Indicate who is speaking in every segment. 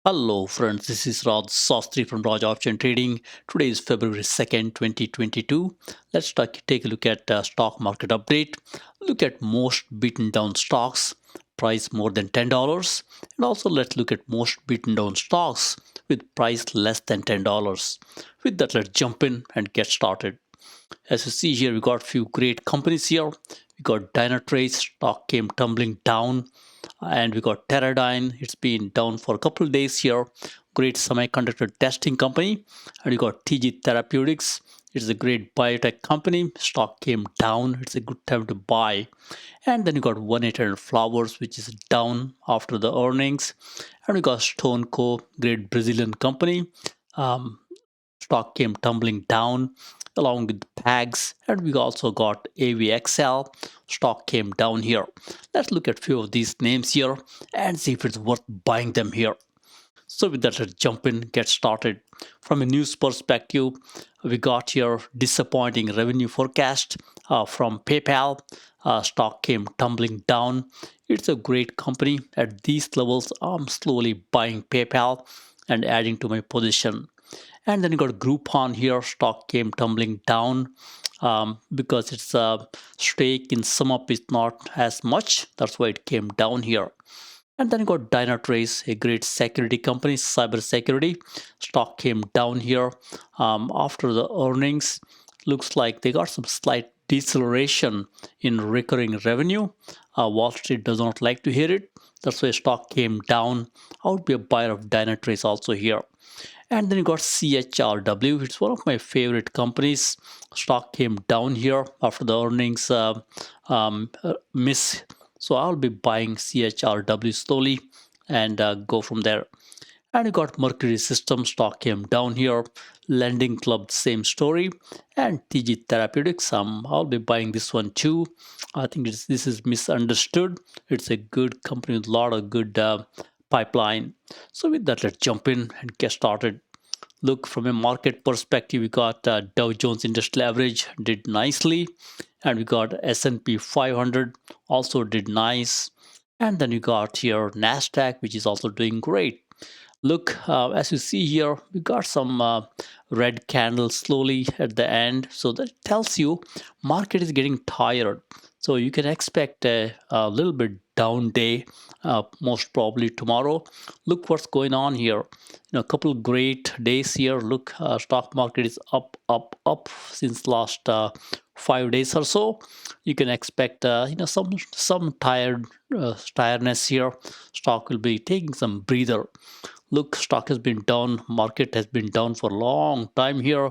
Speaker 1: Hello friends, this is Raj Sastri from Raj Option Trading. Today is February 2nd, 2022. Let's take a look at stock market update. Look at most beaten down stocks, price more than $10. And also let's look at most beaten down stocks with price less than $10. With that, let's jump in and get started. As you see here, we got few great companies here. We got Dynatrace, stock came tumbling down, and we got Teradyne. It's been down for a couple of days here. Great semiconductor testing company, and we got TG Therapeutics. It's a great biotech company. Stock came down. It's a good time to buy. And then you got 1-800 Flowers, which is down after the earnings. And we got Stone Co, great Brazilian company. Um, Stock came tumbling down along with PAGs, and we also got AVXL. Stock came down here. Let's look at a few of these names here and see if it's worth buying them here. So with that, let's jump in, get started. From a news perspective, we got here disappointing revenue forecast from PayPal. Stock came tumbling down. It's a great company. At these levels, I'm slowly buying PayPal and adding to my position. And then you got Groupon here. Stock came tumbling down because its stake in SumUp is not as much. That's why it came down here. And then you got Dynatrace, a great security company, cyber security. Stock came down here after the earnings. Looks like they got some slight deceleration in recurring revenue. Wall Street does not like to hear it. That's why stock came down. I would be a buyer of Dynatrace also here. And then you got CHRW. It's one of my favorite companies. Stock came down here after the earnings miss. So I'll be buying CHRW slowly and go from there. And you got Mercury Systems. Stock came down here. Lending Club, same story. And TG Therapeutics, I'll be buying this one too. I think this is misunderstood. It's a good company with a lot of good pipeline. So with that, let's jump in and get started. Look, from a market perspective, we got Dow Jones Industrial Average did nicely, and we got S&P 500 also did nice, and then we got here Nasdaq, which is also doing great. Look, as you see here, we got some red candles slowly at the end, so that tells you market is getting tired. So you can expect a little bit down day, most probably tomorrow. Look what's going on here. A couple great days here. Look, stock market is up, up, up since last 5 days or so. You can expect some tiredness here. Stock will be taking some breather. Look, stock has been down, market has been down for a long time here,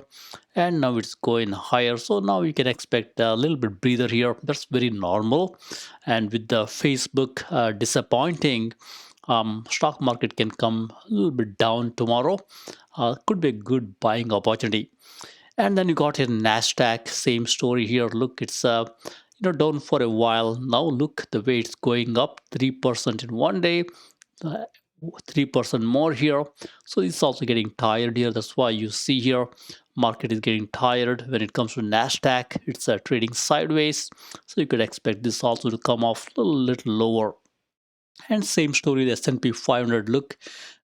Speaker 1: and now it's going higher. So now you can expect a little bit breather here. That's very normal. And with the Facebook disappointing, stock market can come a little bit down tomorrow. Could be a good buying opportunity. And then you got in Nasdaq, same story here. Look, it's down for a while. Now look the way it's going up, 3% in one day. 3% more here. So it's also getting tired here. That's why you see here market is getting tired. When it comes to Nasdaq, it's trading sideways. So you could expect this also to come off a little lower. And same story, the S&P 500. Look,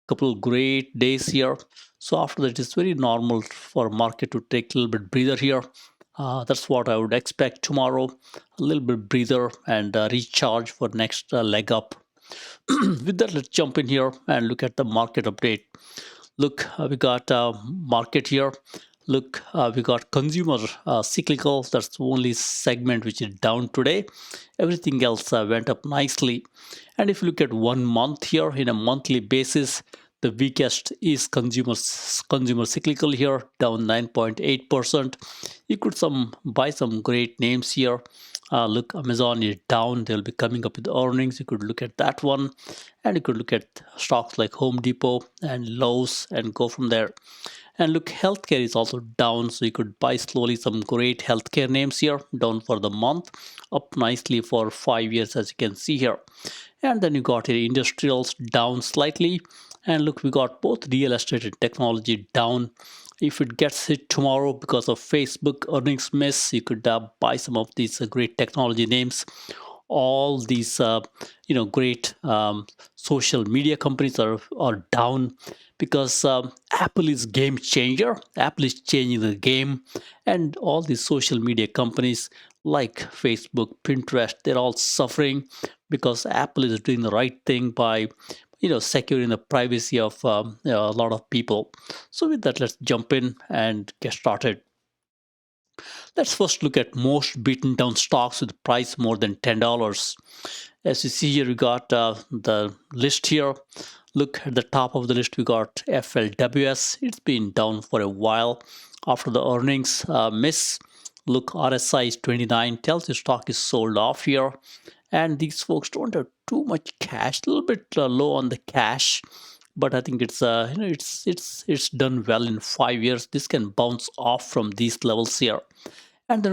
Speaker 1: couple of great days here. So after that, it's very normal for market to take a little bit breather here. That's what I would expect tomorrow. A little bit breather and recharge for next leg up. With that, let's jump in here and look at the market update. Look, we got market here. Look, we got consumer cyclical. That's the only segment which is down today. Everything else went up nicely. And if you look at 1 month here, in a monthly basis, the weakest is consumer cyclical here, down 9.8%. You could buy some great names here. Look, Amazon is down. They'll be coming up with earnings. You could look at that one. And you could look at stocks like Home Depot and Lowe's and go from there. And look, healthcare is also down. So you could buy slowly some great healthcare names here, down for the month, up nicely for 5 years, as you can see here. And then you got here industrials down slightly. And look, we got both real estate and technology down. If it gets hit tomorrow because of Facebook earnings miss, you could buy some of these great technology names. all these great social media companies are down because Apple is game changer. Apple is changing the game, and all these social media companies like Facebook, Pinterest, they're all suffering because Apple is doing the right thing by securing the privacy of a lot of people. So with that, let's jump in and get started. Let's first look at most beaten down stocks with price more than $10. As you see here, we got the list here. Look at the top of the list, we got FLWS. It's been down for a while after the earnings miss. Look, RSI is 29, tells the stock is sold off here. And these folks don't have too much cash, a little bit low on the cash, but I think it's done well in 5 years. This can bounce off from these levels here. And then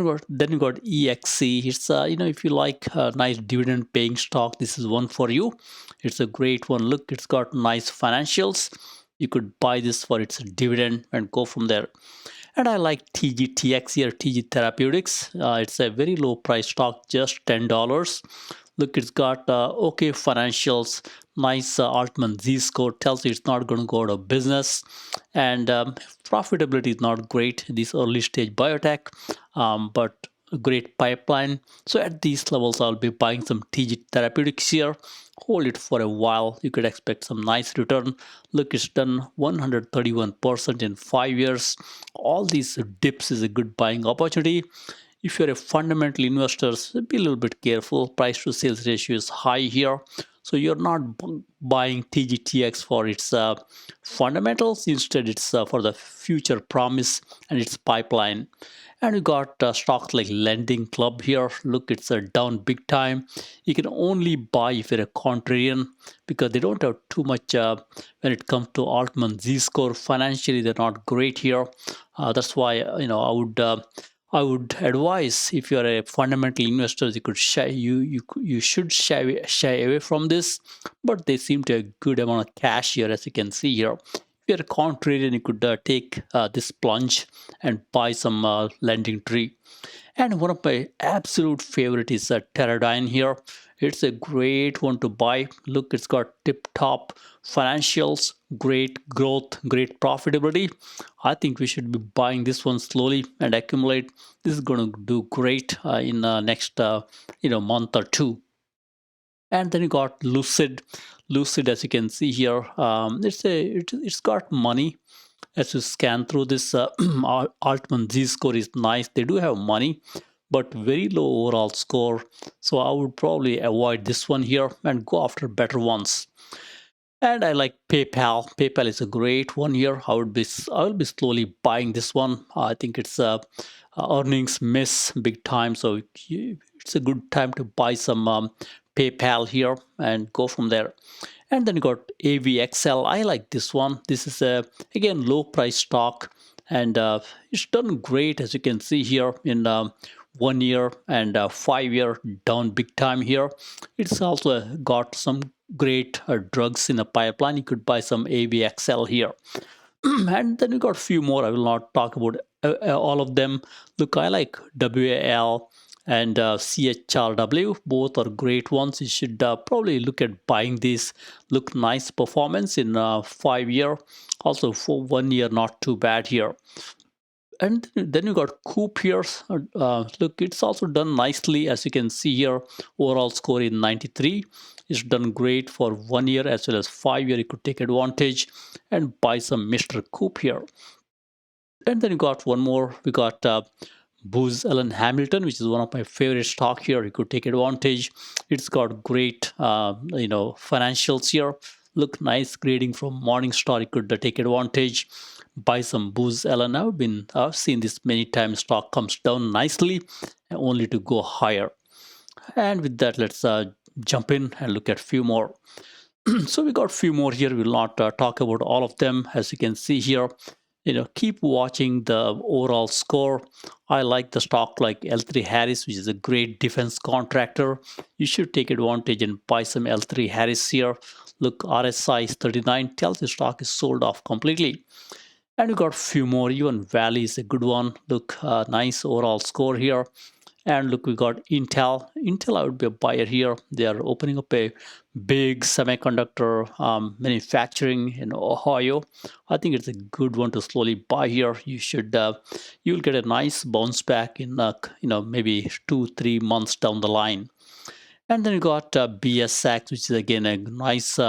Speaker 1: you got EXC. It's if you like a nice dividend paying stock, this is one for you. It's a great one. Look, it's got nice financials. You could buy this for its dividend and go from there. And I like TGTX here, TG Therapeutics. It's a very low price stock, just $10. Look, it's got okay financials, nice Altman Z score, tells you it's not going to go out of business, and profitability is not great. This early stage biotech, but a great pipeline. So at these levels, I'll be buying some TG Therapeutics here. Hold it for a while. You could expect some nice return. Look, it's done 131% in 5 years. All these dips is a good buying opportunity. If you're a fundamental investor, be a little bit careful. Price to sales ratio is high here. So you're not buying TGTX for its fundamentals. Instead, it's for the future promise and its pipeline. And you got stocks like Lending Club here. Look, it's down big time. You can only buy if you're a contrarian because they don't have too much when it comes to Altman Z score. Financially, they're not great here. That's why I would advise if you are a fundamental investor, you could you should shy away from this, but they seem to have a good amount of cash here, as you can see here. If you're a contrarian, you could take this plunge and buy some lending tree. And one of my absolute favorite is Teradyne here. It's a great one to buy. Look, it's got tip-top financials, great growth, great profitability. I think we should be buying this one slowly and accumulate. This is going to do great in the next month or two. And then you got Lucid. Lucid, as you can see here, it's got money. As you scan through this, Altman Z score is nice. They do have money, but very low overall score. So I would probably avoid this one here and go after better ones. And I like PayPal. PayPal is a great one here. I will be slowly buying this one. I think it's earnings miss big time, so it's a good time to buy some PayPal here and go from there. And then you got AVXL. I like this one. This is a again low price stock, and it's done great, as you can see here in 1 year and 5 year down big time here. It's also got some great drugs in the pipeline. You could buy some AVXL here. And then we got a few more. I will not talk about all of them. Look, I like WAL and CHRW. Both are great ones. You should probably look at buying these. Look, nice performance in 5 year. Also for 1 year, not too bad here. And then you got Coop here. Look, it's also done nicely, as you can see here. Overall score in 93. It's done great for 1 year as well as 5 year. You could take advantage and buy some Mr. Coop here. And then you got one more. We got Booz Allen Hamilton, which is one of my favorite stock here. You could take advantage. It's got great, financials here. Look, nice grading from Morningstar. You could take advantage. Buy some Booz Allen. I've seen this many times. Stock comes down nicely, only to go higher. And with that, let's jump in and look at a few more. So we got a few more here. We'll not talk about all of them, as you can see here. Keep watching the overall score. I like the stock like L3 Harris, which is a great defense contractor. You should take advantage and buy some L3 Harris here. Look, RSI is 39, tells the stock is sold off completely. And we got a few more. Even Valley is a good one. Look, nice overall score here. And look, we got Intel. Intel, I would be a buyer here. They are opening up a big semiconductor manufacturing in Ohio. I think it's a good one to slowly buy here. You'll get a nice bounce back in maybe 2-3 months down the line. And then you got BSX, which is again a nice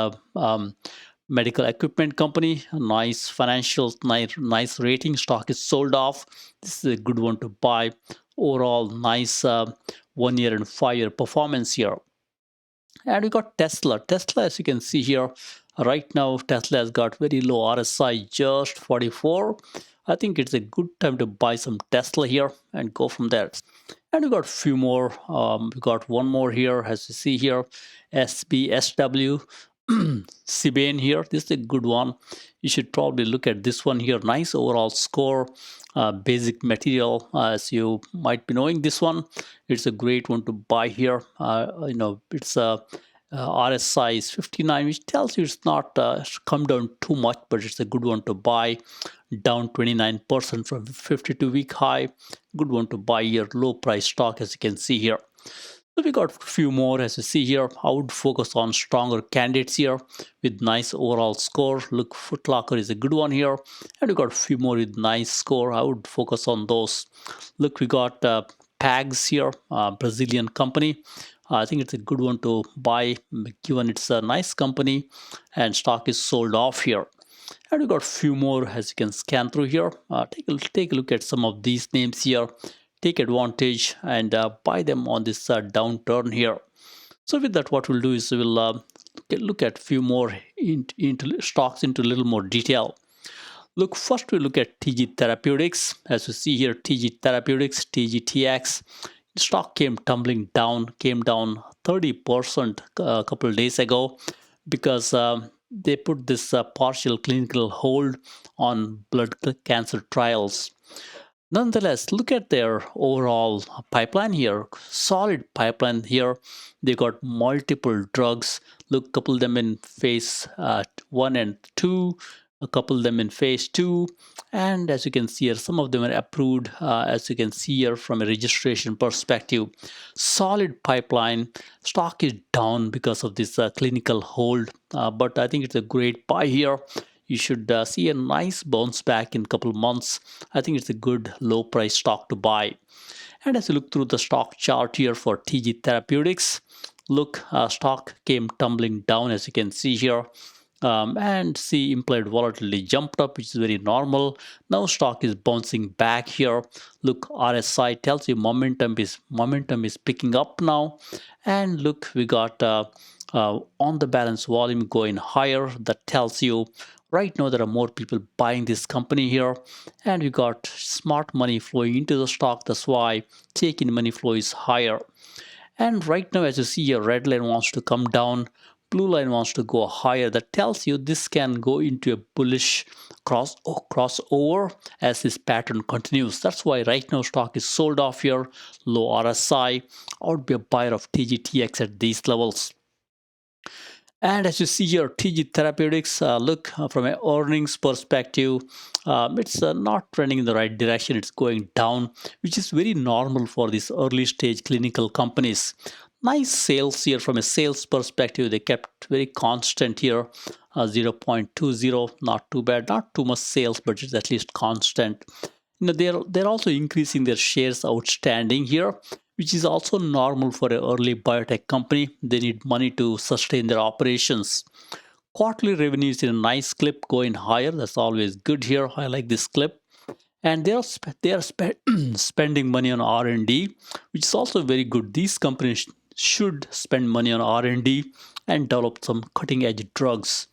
Speaker 1: medical equipment company, a nice financial, nice rating. Stock is sold off. This is a good one to buy. Overall, nice 1 year and 5 year performance here. And we got Tesla. Tesla, as you can see here, right now Tesla has got very low RSI, just 44. I think it's a good time to buy some Tesla here and go from there. And we got a few more. We got one more here, as you see here, SBSW. Cibane here. This is a good one. You should probably look at this one here. Nice overall score. Basic material, as you might be knowing this one. It's a great one to buy here. It's a RSI is 59, which tells you it's not come down too much, but it's a good one to buy. Down 29% from 52-week high. Good one to buy here. Low price stock, as you can see here. So we got a few more, as you see here. I would focus on stronger candidates here with nice overall score. Look, Foot Locker is a good one here. And we got a few more with nice score. I would focus on those. Look, we got PAGS here, Brazilian company. I think it's a good one to buy, given it's a nice company and stock is sold off here. And we got a few more, as you can scan through here. Take a look at some of these names here. Take advantage and buy them on this downturn here. So with that, what we'll do is we'll look at a few more into stocks into a little more detail. Look, first we look at TG Therapeutics. As you see here, TG Therapeutics, TGTX. The stock came tumbling down, came down 30% a couple of days ago because they put this partial clinical hold on blood cancer trials. Nonetheless, look at their overall pipeline here. Solid pipeline here. They got multiple drugs. Look, couple of them in phase 1 and 2, a couple of them in phase 2. And as you can see here, some of them are approved, as you can see here from a registration perspective. Solid pipeline. Stock is down because of this clinical hold, but I think it's a great buy here. You should see a nice bounce back in a couple of months. I think it's a good low price stock to buy. And as you look through the stock chart here for TG Therapeutics, look, stock came tumbling down, as you can see here. And see implied volatility jumped up, which is very normal. Now stock is bouncing back here. Look, RSI tells you momentum is picking up now. And look, we got on the balance volume going higher. That tells you right now there are more people buying this company here, and we got smart money flowing into the stock. That's why take-in money flow is higher. And right now, as you see, your red line wants to come down, blue line wants to go higher. That tells you this can go into a bullish crossover as this pattern continues. That's why right now stock is sold off here, low RSI. I would be a buyer of TGTX at these levels. And as you see here, TG Therapeutics, look, from an earnings perspective, it's not trending in the right direction. It's going down, which is very normal for these early stage clinical companies. Nice sales here from a sales perspective. They kept very constant here, 0.20, not too bad, not too much sales, but it's at least constant. They're also increasing their shares outstanding here, which is also normal for an early biotech company. They need money to sustain their operations. Quarterly revenue is in a nice clip going higher. That's always good here. I like this clip. And they are spending money on R&D, which is also very good. These companies should spend money on R&D and develop some cutting-edge drugs.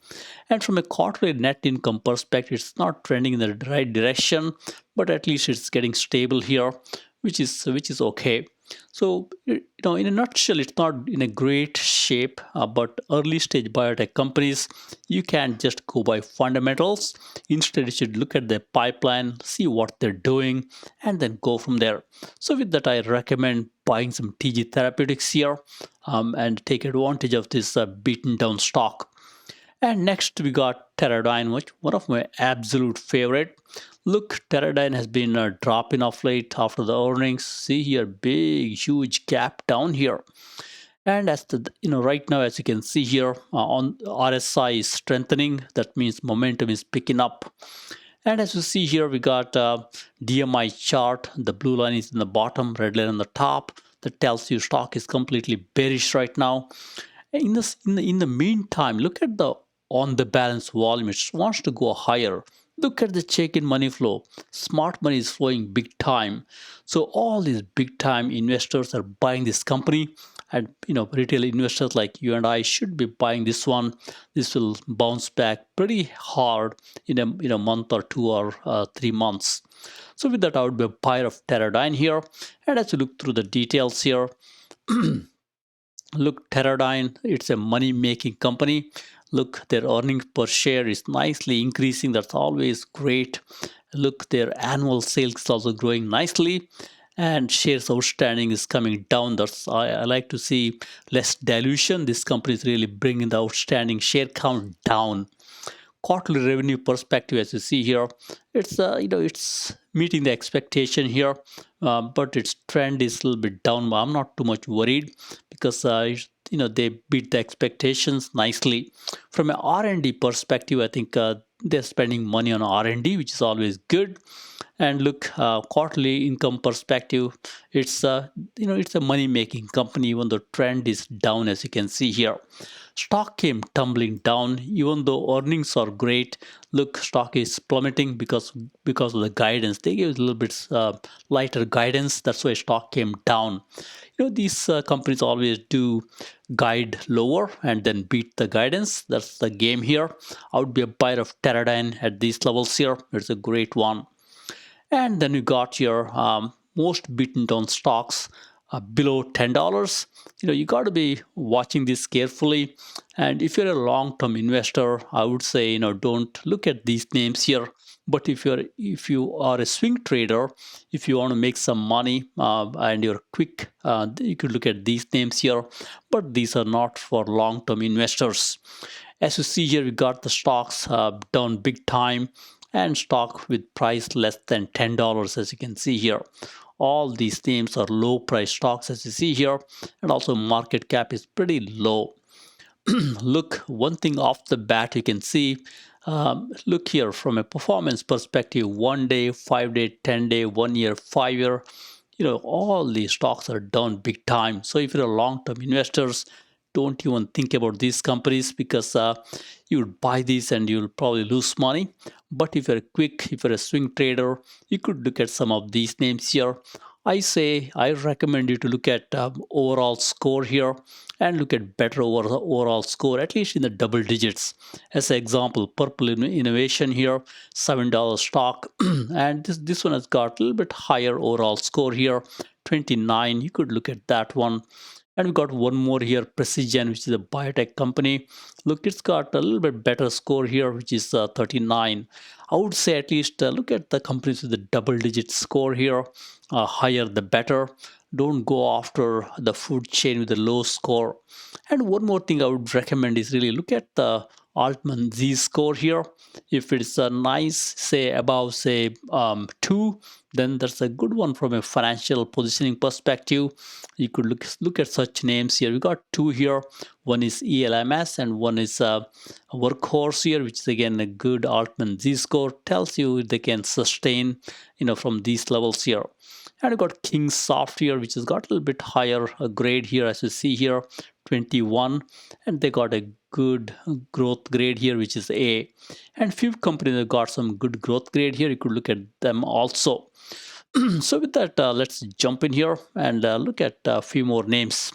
Speaker 1: And from a quarterly net income perspective, it's not trending in the right direction, but at least it's getting stable here, which is okay. So, in a nutshell, it's not in a great shape, but early stage biotech companies, you can't just go by fundamentals. Instead, you should look at their pipeline, see what they're doing, and then go from there. So with that, I recommend buying some TG Therapeutics here and take advantage of this beaten down stock. And next we got Teradyne, which one of my absolute favorite. Look, Teradyne has been dropping off late after the earnings. See here, big, huge gap down here. And as the right now, as you can see here, on RSI is strengthening. That means momentum is picking up. And as you see here, we got DMI chart. The blue line is in the bottom, red line on the top. That tells you stock is completely bearish right now. In the meantime, look at the on the balance volume. It wants to go higher. Look at the check-in money flow. Smart money is flowing big time. So all these big time investors are buying this company, and retail investors like you and I should be buying this one. This will bounce back pretty hard in a month or two or 3 months. So with that, I would be a buyer of Teradyne here. And as you look through the details here, look, Teradyne, it's a money-making company. Look, their earnings per share is nicely increasing. That's always great. Look, their annual sales is also growing nicely, and shares outstanding is coming down. That's I like to see less dilution. This company is really bringing the outstanding share count down. Quarterly revenue perspective, as you see here, it's meeting the expectation here, but its trend is a little bit down. I'm not too much worried because they beat the expectations nicely. From an R&D perspective, I think they're spending money on R&D, which is always good. And look, quarterly income perspective, it's a money making company, even though trend is down, as you can see here. Stock came tumbling down, even though earnings are great. Look, stock is plummeting because of the guidance. They gave a little bit lighter guidance. That's why stock came down. These companies always do guide lower and then beat the guidance. That's the game here. I would be a buyer of Teradyne at these levels here. It's a great one. And then you got your most beaten down stocks below $10. You got to be watching this carefully. And if you're a long-term investor, I would say don't look at these names here. But if you are a swing trader, if you want to make some money and you're quick, you could look at these names here. But these are not for long-term investors. As you see here, we got the stocks down big time, and stock with price less than $10, as you can see here. All these names are low price stocks, as you see here, and also market cap is pretty low. Look, one thing off the bat you can see, look here from a performance perspective, 1 day, 5 day, 10 day, 1 year, 5 year, all these stocks are down big time. So if you're a long-term investors, don't even think about these companies because you would buy these and you'll probably lose money. But if you're a swing trader, you could look at some of these names here. I recommend you to look at overall score here and look at better overall score, at least in the double digits. As an example, Purple Innovation here, $7 stock, and this one has got a little bit higher overall score here, 29. You could look at that one. And we got one more here, Precision, which is a biotech company. Look, it's got a little bit better score here, which is 39. I would say at least look at the companies with the double-digit score here. Higher the better. Don't go after the food chain with a low score. And one more thing I would recommend is really look at the Altman Z score here. If it's a nice, say above say 2, then that's a good one from a financial positioning perspective. You could look at such names here. We got 2 here. One is ELMS and one is Workhorse here, which is again a good Altman Z score. Tells you they can sustain from these levels here. And we got Kingsoft here, which has got a little bit higher grade here, as you see here, 21, and they got a good growth grade here, which is A. And few companies have got some good growth grade here. You could look at them also. So with that, let's jump in here and look at a few more names.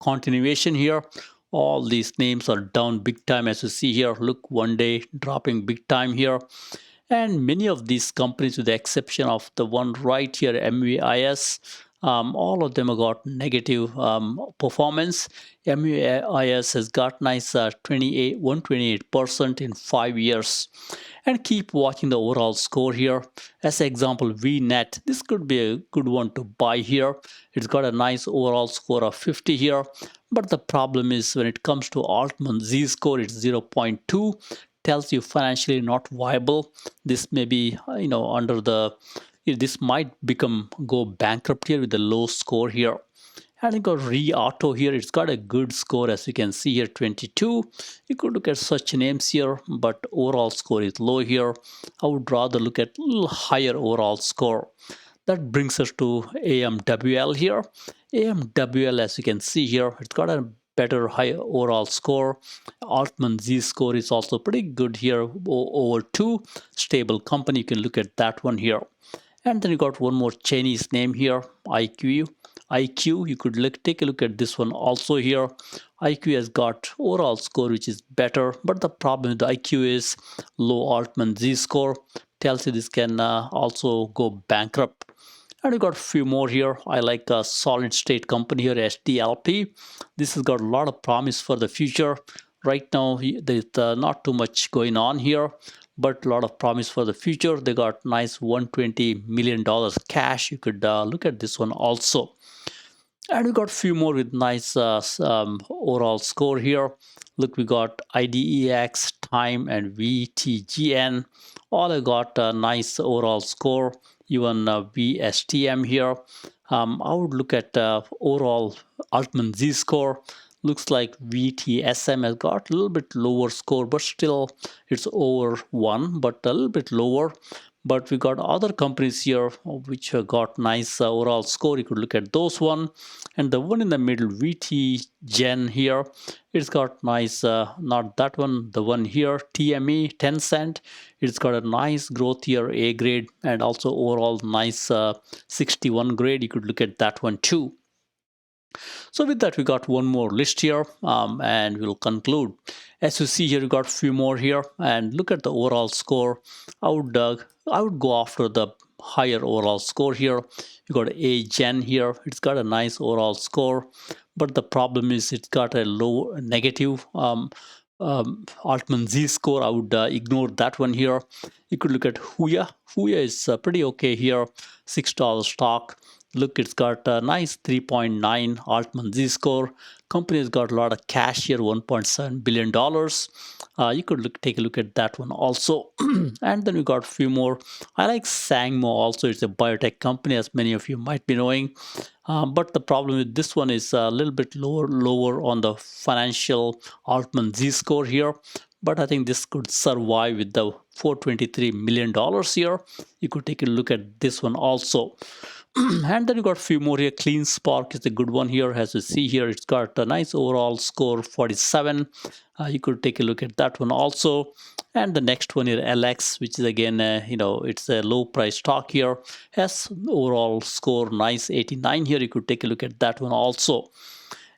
Speaker 1: Continuation here. All these names are down big time, as you see here. Look, 1 day dropping big time here. And many of these companies, with the exception of the one right here, MVIS, All of them have got negative performance. MUIS has got nice 128% in 5 years. And keep watching the overall score here. As an example, VNet, this could be a good one to buy here. It's got a nice overall score of 50 here. But the problem is when it comes to Altman Z score, it's 0.2, tells you financially not viable. This may be, under the, this might go bankrupt here with a low score here. And you got Re-Auto here. It's got a good score, as you can see here, 22. You could look at such names here, but overall score is low here. I would rather look at a little higher overall score. That brings us to AMWL here. AMWL, as you can see here, it's got a better high overall score. Altman Z score is also pretty good here, over 2. Stable company, you can look at that one here. And then you got one more Chinese name here, IQ. You could take a look at this one also here. IQ has got overall score which is better, but the problem with the IQ is low Altman Z score. Tells you this can also go bankrupt. And we got a few more here. I like a solid state company here, SDLP. This has got a lot of promise for the future. Right now, there's not too much going on here, but a lot of promise for the future. They got nice $120 million cash. You could look at this one also. And we got a few more with nice overall score here. Look, we got IDEX, Time, and VTGN. All have got a nice overall score. Even VSTM here. I would look at overall Altman Z score. Looks like VTSM has got a little bit lower score, but still it's over 1, but a little bit lower. But we got other companies here which have got nice overall score. You could look at those one. And the one in the middle, VT Gen here, it's got nice, not that one, the one here, TME, Tencent. It's got a nice growth here, A grade, and also overall nice 61 grade. You could look at that one too. So with that, we got one more list here, and we'll conclude. As you see here, we got a few more here, and look at the overall score. I would go after the higher overall score here. You got A Gen here. It's got a nice overall score, but the problem is it's got a low negative Altman Z score. I would ignore that one here. You could look at Huya. Huya is pretty okay here, $6 stock. Look, it's got a nice 3.9 Altman Z score. Company's got a lot of cash here, $1.7 billion. You could take a look at that one also. And then we got a few more. I like Sangmo also. It's a biotech company, as many of you might be knowing. But the problem with this one is a little bit lower on the financial Altman Z score here. But I think this could survive with the $423 million here. You could take a look at this one also. And then you got a few more here. Clean Spark is a good one here. As you see here, it's got a nice overall score, 47. You could take a look at that one also. And the next one here, LX, which is again, it's a low price stock here. Has overall score, nice 89 here. You could take a look at that one also.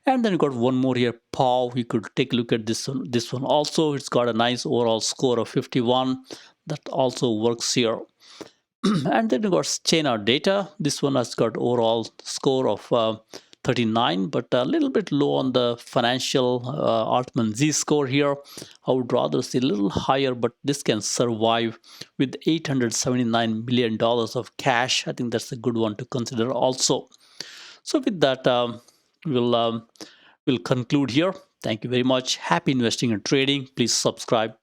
Speaker 1: And then you got one more here, POW. You could take a look at this one also. It's got a nice overall score of 51. That also works here. And then you got China Data. This one has got overall score of 39, but a little bit low on the financial Altman Z score here. I would rather see a little higher, but this can survive with $879 million of cash. I think that's a good one to consider also. So with that, we'll conclude here. Thank you very much. Happy investing and trading. Please subscribe.